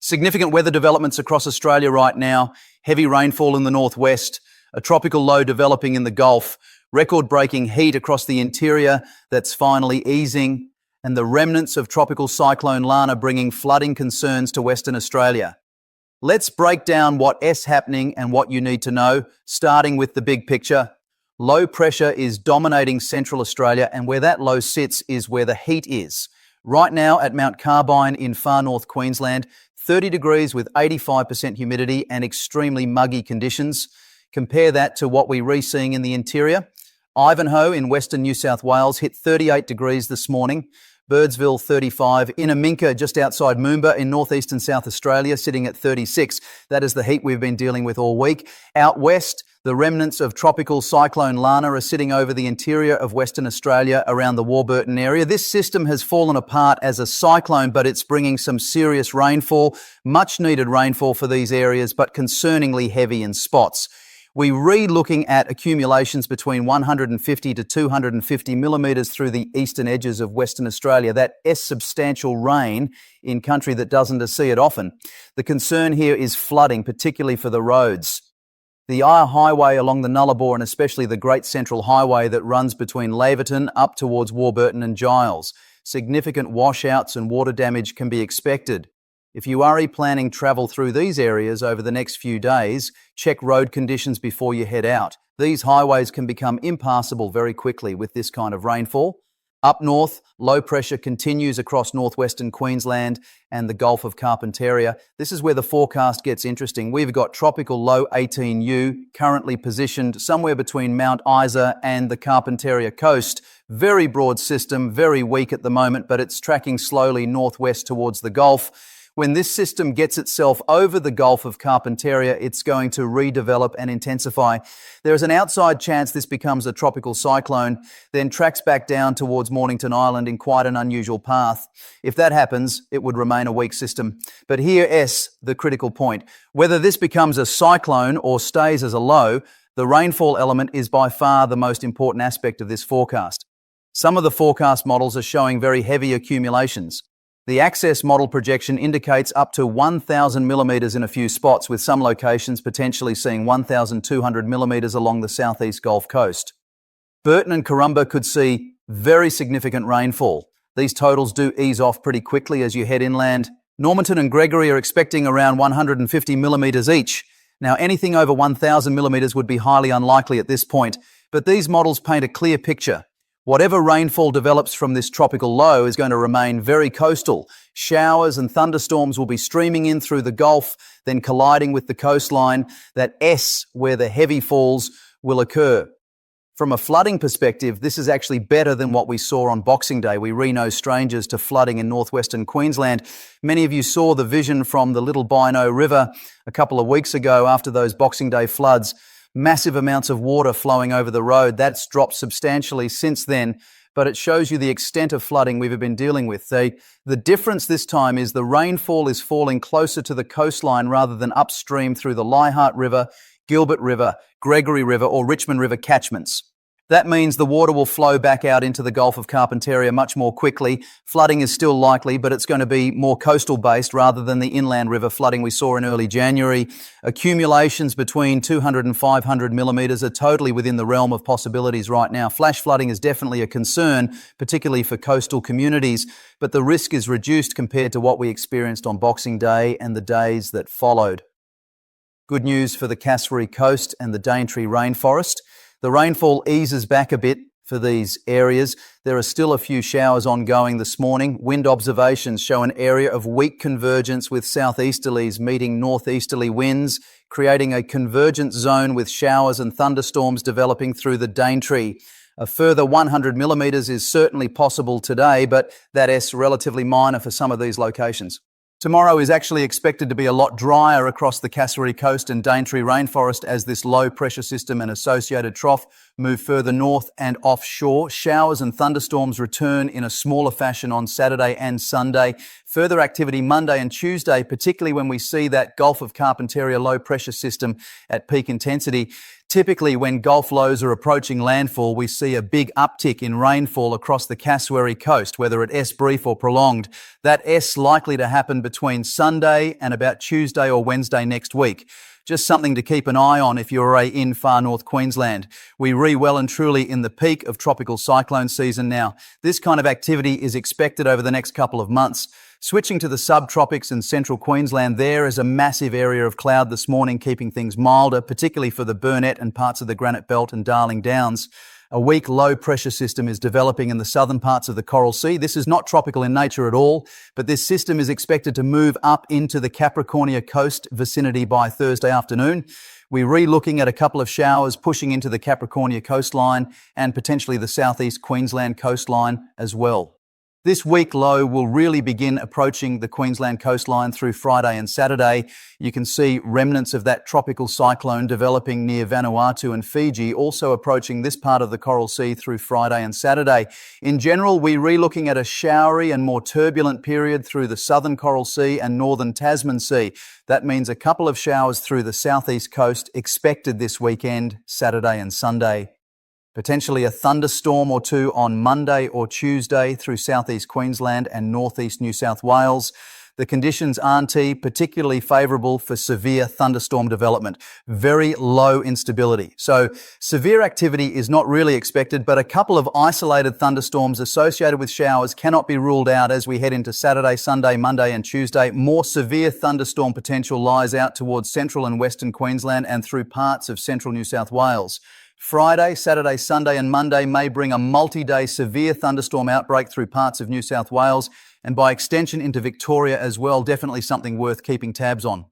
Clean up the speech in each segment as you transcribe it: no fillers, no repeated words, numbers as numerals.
Significant weather developments across Australia right now. Heavy rainfall in the northwest, a tropical low developing in the Gulf, record-breaking heat across the interior that's finally easing, and the remnants of tropical cyclone Lana bringing flooding concerns to Western Australia. Let's break down what is happening and what you need to know, starting with the big picture. Low pressure is dominating Central Australia, and where that low sits is where the heat is. Right now at Mount Carbine in far north Queensland, 30 degrees with 85% humidity and extremely muggy conditions. Compare that to what we're seeing in the interior. Ivanhoe in western New South Wales hit 38 degrees this morning. Birdsville 35, Inaminka just outside Moomba in northeastern South Australia sitting at 36. That is the heat we've been dealing with all week. Out west, the remnants of tropical cyclone Lana are sitting over the interior of Western Australia around the Warburton area. This system has fallen apart as a cyclone, but it's bringing some serious rainfall, much needed rainfall for these areas, but concerningly heavy in spots. We're looking at accumulations between 150 to 250 millimetres through the eastern edges of Western Australia. That is substantial rain in country that doesn't see it often. The concern here is flooding, particularly for the roads. The Eyre Highway along the Nullarbor and especially the Great Central Highway that runs between Laverton up towards Warburton and Giles. Significant washouts and water damage can be expected. If you are planning travel through these areas over the next few days, check road conditions before you head out. These highways can become impassable very quickly with this kind of rainfall. Up north, low pressure continues across northwestern Queensland and the Gulf of Carpentaria. This is where the forecast gets interesting. We've got tropical low 18U currently positioned somewhere between Mount Isa and the Carpentaria coast. Very broad system, very weak at the moment, but it's tracking slowly northwest towards the Gulf. When this system gets itself over the Gulf of Carpentaria, it's going to redevelop and intensify. There is an outside chance this becomes a tropical cyclone, then tracks back down towards Mornington Island in quite an unusual path. If that happens, it would remain a weak system. But here is the critical point. Whether this becomes a cyclone or stays as a low, the rainfall element is by far the most important aspect of this forecast. Some of the forecast models are showing very heavy accumulations. The Access model projection indicates up to 1,000 millimetres in a few spots, with some locations potentially seeing 1,200 millimetres along the southeast Gulf Coast. Burton and Karumba could see very significant rainfall. These totals do ease off pretty quickly as you head inland. Normanton and Gregory are expecting around 150 millimetres each. Now, anything over 1,000 millimetres would be highly unlikely at this point, but these models paint a clear picture. Whatever rainfall develops from this tropical low is going to remain very coastal. Showers and thunderstorms will be streaming in through the Gulf, then colliding with the coastline. That S, where the heavy falls, will occur. From a flooding perspective, this is actually better than what we saw on Boxing Day. We're no strangers to flooding in northwestern Queensland. Many of you saw the vision from the Little Bino River a couple of weeks ago after those Boxing Day floods. Massive amounts of water flowing over the road. That's dropped substantially since then, but it shows you the extent of flooding we've been dealing with. The difference this time is the rainfall is falling closer to the coastline rather than upstream through the Leichhardt River, Gilbert River, Gregory River or Richmond River catchments. That means the water will flow back out into the Gulf of Carpentaria much more quickly. Flooding is still likely, but it's going to be more coastal based rather than the inland river flooding we saw in early January. Accumulations between 200 and 500 millimetres are totally within the realm of possibilities right now. Flash flooding is definitely a concern, particularly for coastal communities, but the risk is reduced compared to what we experienced on Boxing Day and the days that followed. Good news for the Cassowary Coast and the Daintree rainforest. The rainfall eases back a bit for these areas. There are still a few showers ongoing this morning. Wind observations show an area of weak convergence with southeasterlies meeting northeasterly winds, creating a convergent zone with showers and thunderstorms developing through the Daintree. A further 100 millimetres is certainly possible today, but that is relatively minor for some of these locations. Tomorrow is actually expected to be a lot drier across the Cassowary Coast and Daintree rainforest as this low pressure system and associated trough move further north and offshore. Showers and thunderstorms return in a smaller fashion on Saturday and Sunday. Further activity Monday and Tuesday, particularly when we see that Gulf of Carpentaria low pressure system at peak intensity. Typically, when Gulf lows are approaching landfall, we see a big uptick in rainfall across the Cassowary coast, whether at S brief or prolonged. That S likely to happen between Sunday and about Tuesday or Wednesday next week. Just something to keep an eye on if you're in far north Queensland. We're well and truly in the peak of tropical cyclone season now. This kind of activity is expected over the next couple of months. Switching to the subtropics and central Queensland, there is a massive area of cloud this morning, keeping things milder, particularly for the Burnett and parts of the Granite Belt and Darling Downs. A weak low pressure system is developing in the southern parts of the Coral Sea. This is not tropical in nature at all, but this system is expected to move up into the Capricornia coast vicinity by Thursday afternoon. We're re-looking at a couple of showers pushing into the Capricornia coastline and potentially the southeast Queensland coastline as well. This weak low will really begin approaching the Queensland coastline through Friday and Saturday. You can see remnants of that tropical cyclone developing near Vanuatu and Fiji, also approaching this part of the Coral Sea through Friday and Saturday. In general, we're re-looking at a showery and more turbulent period through the southern Coral Sea and northern Tasman Sea. That means a couple of showers through the southeast coast expected this weekend, Saturday and Sunday. Potentially a thunderstorm or two on Monday or Tuesday through southeast Queensland and northeast New South Wales. The conditions aren't particularly favourable for severe thunderstorm development. Very low instability. So severe activity is not really expected, but a couple of isolated thunderstorms associated with showers cannot be ruled out as we head into Saturday, Sunday, Monday and Tuesday. More severe thunderstorm potential lies out towards central and western Queensland and through parts of central New South Wales. Friday, Saturday, Sunday and Monday may bring a multi-day severe thunderstorm outbreak through parts of New South Wales and by extension into Victoria as well. Definitely something worth keeping tabs on.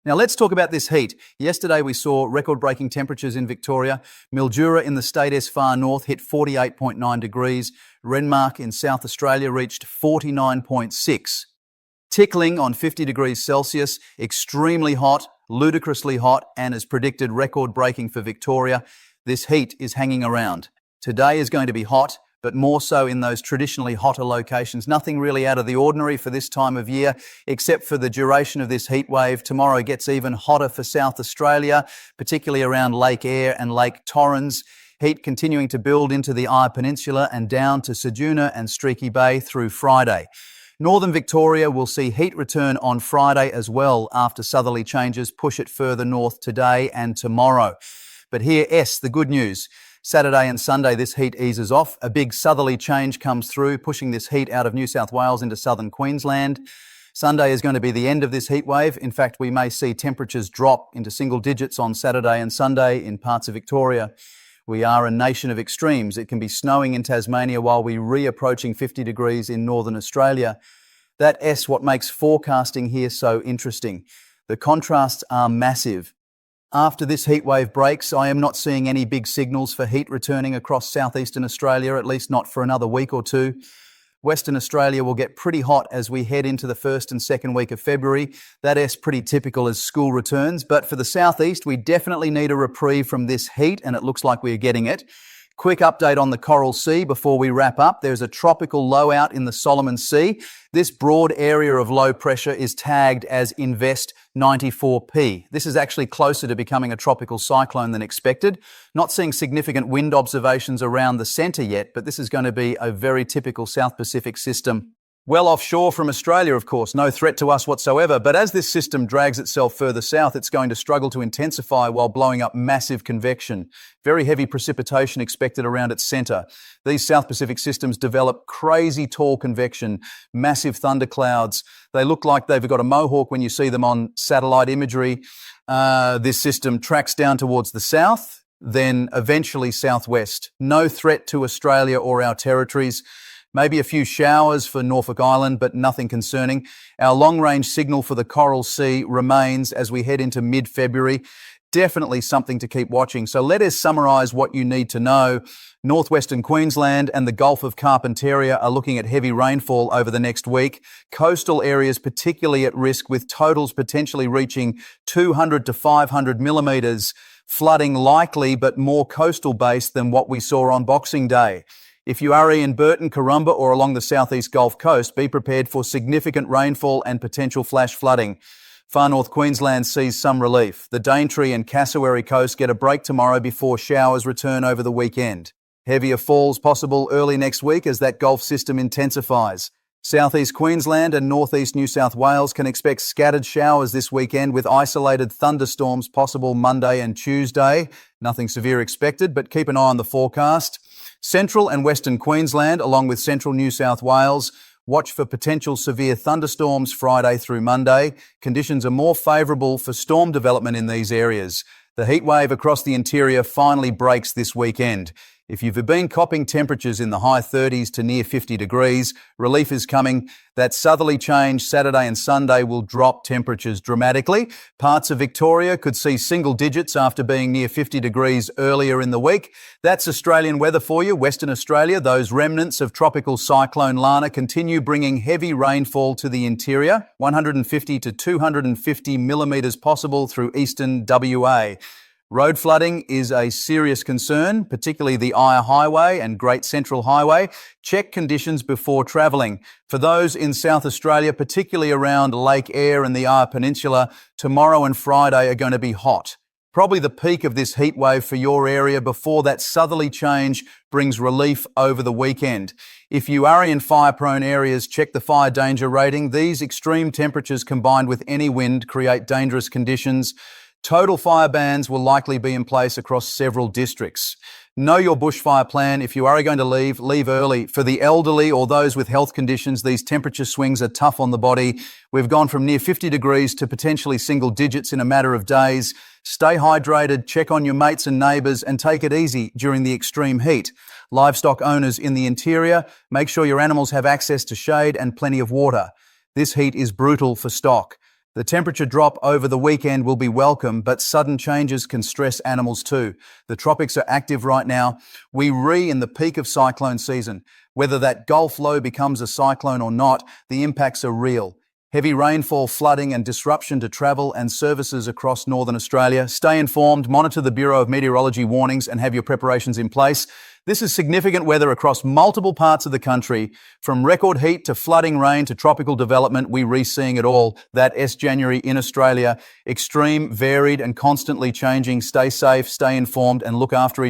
Now let's talk about this heat. Yesterday we saw record-breaking temperatures in Victoria. Mildura in the state S far north hit 48.9 degrees. Renmark in South Australia reached 49.6. Tickling on 50 degrees Celsius, extremely hot, ludicrously hot, and as predicted, record-breaking for Victoria. This heat is hanging around. Today is going to be hot, but more so in those traditionally hotter locations. Nothing really out of the ordinary for this time of year, except for the duration of this heat wave. Tomorrow gets even hotter for South Australia, particularly around Lake Eyre and Lake Torrens. Heat continuing to build into the Eyre Peninsula and down to Ceduna and Streaky Bay through Friday. Northern Victoria will see heat return on Friday as well after southerly changes push it further north today and tomorrow. But here, the good news. Saturday and Sunday, this heat eases off. A big southerly change comes through, pushing this heat out of New South Wales into southern Queensland. Sunday is going to be the end of this heat wave. In fact, we may see temperatures drop into single digits on Saturday and Sunday in parts of Victoria. We are a nation of extremes. It can be snowing in Tasmania while we're re-approaching 50 degrees in northern Australia. That's what makes forecasting here so interesting. The contrasts are massive. After this heatwave breaks, I am not seeing any big signals for heat returning across southeastern Australia, at least not for another week or two. Western Australia will get pretty hot as we head into the first and second week of February. That's pretty typical as school returns. But for the southeast, we definitely need a reprieve from this heat, and it looks like we're getting it. Quick update on the Coral Sea before we wrap up. There's a tropical low out in the Solomon Sea. This broad area of low pressure is tagged as Invest 94P. This is actually closer to becoming a tropical cyclone than expected. Not seeing significant wind observations around the centre yet, but this is going to be a very typical South Pacific system. Well offshore from Australia, of course, no threat to us whatsoever. But as this system drags itself further south, it's going to struggle to intensify while blowing up massive convection. Very heavy precipitation expected around its centre. These South Pacific systems develop crazy tall convection, massive thunderclouds. They look like they've got a mohawk when you see them on satellite imagery. This system tracks down towards the south, then eventually southwest. No threat to Australia or our territories. Maybe a few showers for Norfolk Island, but nothing concerning. Our long-range signal for the Coral Sea remains as we head into mid-February. Definitely something to keep watching. So let us summarise what you need to know. Northwestern Queensland and the Gulf of Carpentaria are looking at heavy rainfall over the next week. Coastal areas particularly at risk, with totals potentially reaching 200 to 500 millimetres. Flooding likely, but more coastal based than what we saw on Boxing Day. If you are in Burton, Karumba or along the southeast Gulf Coast, be prepared for significant rainfall and potential flash flooding. Far North Queensland sees some relief. The Daintree and Cassowary coast get a break tomorrow before showers return over the weekend. Heavier falls possible early next week as that Gulf system intensifies. Southeast Queensland and northeast New South Wales can expect scattered showers this weekend with isolated thunderstorms possible Monday and Tuesday. Nothing severe expected, but keep an eye on the forecast. Central and Western Queensland, along with central New South Wales, watch for potential severe thunderstorms Friday through Monday. Conditions are more favourable for storm development in these areas. The heatwave across the interior finally breaks this weekend. If you've been copping temperatures in the high 30s to near 50 degrees, relief is coming. That southerly change Saturday and Sunday will drop temperatures dramatically. Parts of Victoria could see single digits after being near 50 degrees earlier in the week. That's Australian weather for you. Western Australia, those remnants of tropical cyclone Lana continue bringing heavy rainfall to the interior, 150 to 250 millimetres possible through eastern WA. Road flooding is a serious concern, particularly the Eyre Highway and Great Central Highway. Check conditions before travelling. For those in South Australia, particularly around Lake Eyre and the Eyre Peninsula, tomorrow and Friday are going to be hot. Probably the peak of this heat wave for your area before that southerly change brings relief over the weekend. If you are in fire-prone areas, check the fire danger rating. These extreme temperatures combined with any wind create dangerous conditions. Total fire bans will likely be in place across several districts. Know your bushfire plan. If you are going to leave early. For the elderly or those with health conditions, these temperature swings are tough on the body. We've gone from near 50 degrees to potentially single digits in a matter of days. Stay hydrated, check on your mates and neighbours, and take it easy during the extreme heat. Livestock owners in the interior, make sure your animals have access to shade and plenty of water. This heat is brutal for stock. The temperature drop over the weekend will be welcome, but sudden changes can stress animals too. The tropics are active right now. We're in the peak of cyclone season. Whether that Gulf low becomes a cyclone or not, the impacts are real. Heavy rainfall, flooding and disruption to travel and services across northern Australia. Stay informed, monitor the Bureau of Meteorology warnings and have your preparations in place. This is significant weather across multiple parts of the country. From record heat to flooding rain to tropical development, we're re-seeing it all. That January in Australia. Extreme, varied and constantly changing. Stay safe, stay informed and look after each other.